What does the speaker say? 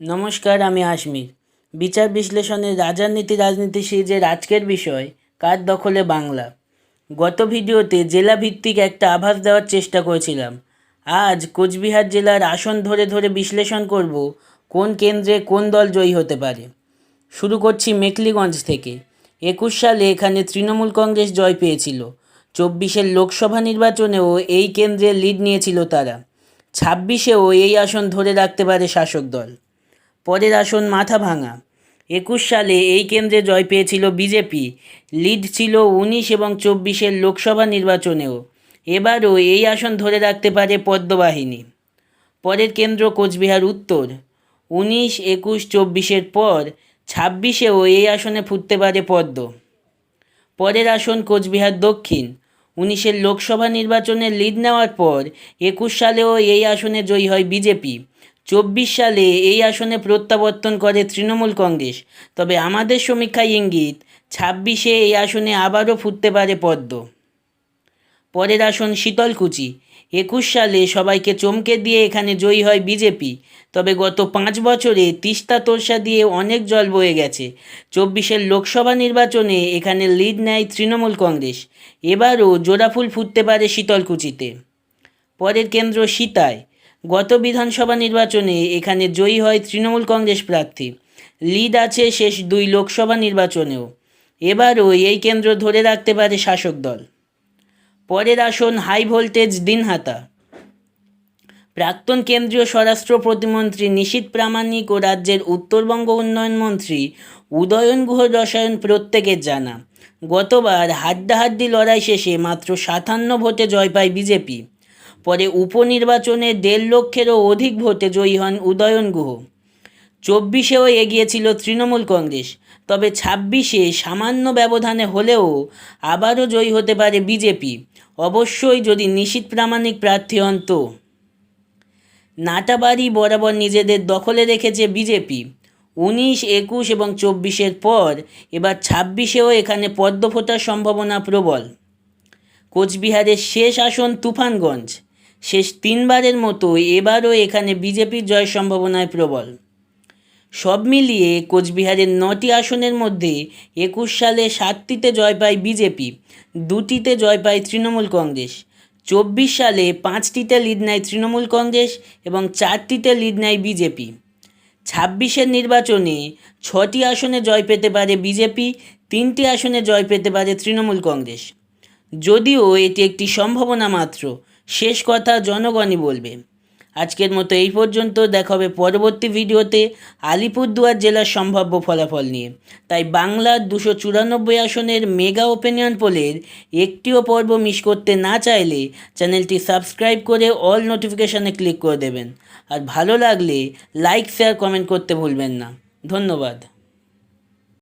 নমস্কার, আমি আশমির। বিচার বিশ্লেষণের রাজনীতি রাজনীতি সিরিজের আজকের বিষয় কার দখলে বাংলা। গত ভিডিওতে জেলা ভিত্তিক একটা আভাস দেওয়ার চেষ্টা করেছিলাম। আজ কোচবিহার জেলার আসন ধরে ধরে বিশ্লেষণ করব কোন কেন্দ্রে কোন দল জয়ী হতে পারে। শুরু করছি মেখলিগঞ্জ থেকে। 21 সালে এখানে তৃণমূল কংগ্রেস জয় পেয়েছিল। 24-এর লোকসভা নির্বাচনেও এই কেন্দ্রে লিড নিয়েছিল তারা। 26-এও এই আসন ধরে রাখতে পারে শাসক দল। পরের আসন মাথাভাঙা। 21 সালে এই কেন্দ্রে জয় পেয়েছিল বিজেপি। লিড ছিল 19 এবং 24-এর লোকসভা নির্বাচনেও। এবারও এই আসন ধরে রাখতে পারে পদ্মবাহিনী। পরের কেন্দ্র কোচবিহার উত্তর। 19, 21, 24-এর পর 26-এও এই আসনে ফুটতে পারে পদ্ম। পরের আসন কোচবিহার দক্ষিণ। 19-এর লোকসভা নির্বাচনে লিড নেওয়ার পর 21 সালেও এই আসনে জয়ী হয় বিজেপি। 24 সালে এই আসনে প্রত্যাবর্তন করে তৃণমূল কংগ্রেস। তবে আমাদের সমীক্ষায় ইঙ্গিত 26-এ এই আসনে আবারও ফুটতে পারে পদ্ম। পরের আসন শীতলকুচি। 21 সালে সবাইকে চমকে দিয়ে এখানে জয়ী হয় বিজেপি। তবে গত 5 বছরে তিস্তা তোর্ষা দিয়ে অনেক জল বয়ে গেছে। 24-এর লোকসভা নির্বাচনে এখানে লিড নেয় তৃণমূল কংগ্রেস। এবারও জোড়াফুল ফুটতে পারে শীতলকুচিতে। পরের কেন্দ্র সীতায়। গত বিধানসভা নির্বাচনে এখানে জয়ী হয় তৃণমূল কংগ্রেস প্রার্থী। লিড আছে শেষ 2 লোকসভা নির্বাচনেও। এবারও এই কেন্দ্র ধরে রাখতে পারে শাসক দল। পরের আসন হাই ভোল্টেজ দিনহাটা। প্রাক্তন কেন্দ্রীয় স্বরাষ্ট্র প্রতিমন্ত্রী নিশীথ প্রামাণিক ও রাজ্যের উত্তরবঙ্গ উন্নয়ন মন্ত্রী উদয়ন গুহ রসায়ন প্রত্যেকের জানা। গতবার হাড্ডাহাড্ডি লড়াই শেষে মাত্র 57 ভোটে জয় পায় বিজেপি। পরে উপনির্বাচনে 1.5 লক্ষেরও অধিক ভোটে জয়ী হন উদয়ন গুহ। 24-এও এগিয়েছিল তৃণমূল কংগ্রেস। তবে 26-এ সামান্য ব্যবধানে হলেও আবারও জয়ী হতে পারে বিজেপি, অবশ্যই যদি নিশীথ প্রামাণিক প্রার্থী হন তো। নাটাবাড়ি বরাবর নিজেদের দখলে রেখেছে বিজেপি। 19, 21 এবং 24-এর পর এবার 26-এও এখানে পদ্ম ফোটার সম্ভাবনা প্রবল। কোচবিহারের শেষ আসন তুফানগঞ্জ। শেষ 3 বারের মতো এবারও এখানে বিজেপির জয়ের সম্ভাবনায় প্রবল। সব মিলিয়ে কোচবিহারের 9টি আসনের মধ্যে 21 সালে 7টিতে জয় পায় বিজেপি, 2টিতে জয় পায় তৃণমূল কংগ্রেস। 24 সালে 5টিতে লিড নেয় তৃণমূল কংগ্রেস এবং 4টিতে লিড নেয় বিজেপি। 26-এর নির্বাচনে 6টি আসনে জয় পেতে পারে বিজেপি, 3টি আসনে জয় পেতে পারে তৃণমূল কংগ্রেস। যদিও এটি একটি সম্ভাবনা মাত্র, শেষ কথা জনগণই বলবে। আজকের মতো এই পর্যন্ত। দেখা হবে পরবর্তী ভিডিওতে আলিপুরদুয়ার জেলার সম্ভাব্য ফলাফল নিয়ে। তাই বাংলার 294 আসনের মেগা ওপিনিয়ন পোলের একটিও পর্ব মিস করতে না চাইলে চ্যানেলটি সাবস্ক্রাইব করে অল নোটিফিকেশানে ক্লিক করে দেবেন। আর ভালো লাগলে লাইক, শেয়ার, কমেন্ট করতে ভুলবেন না। ধন্যবাদ।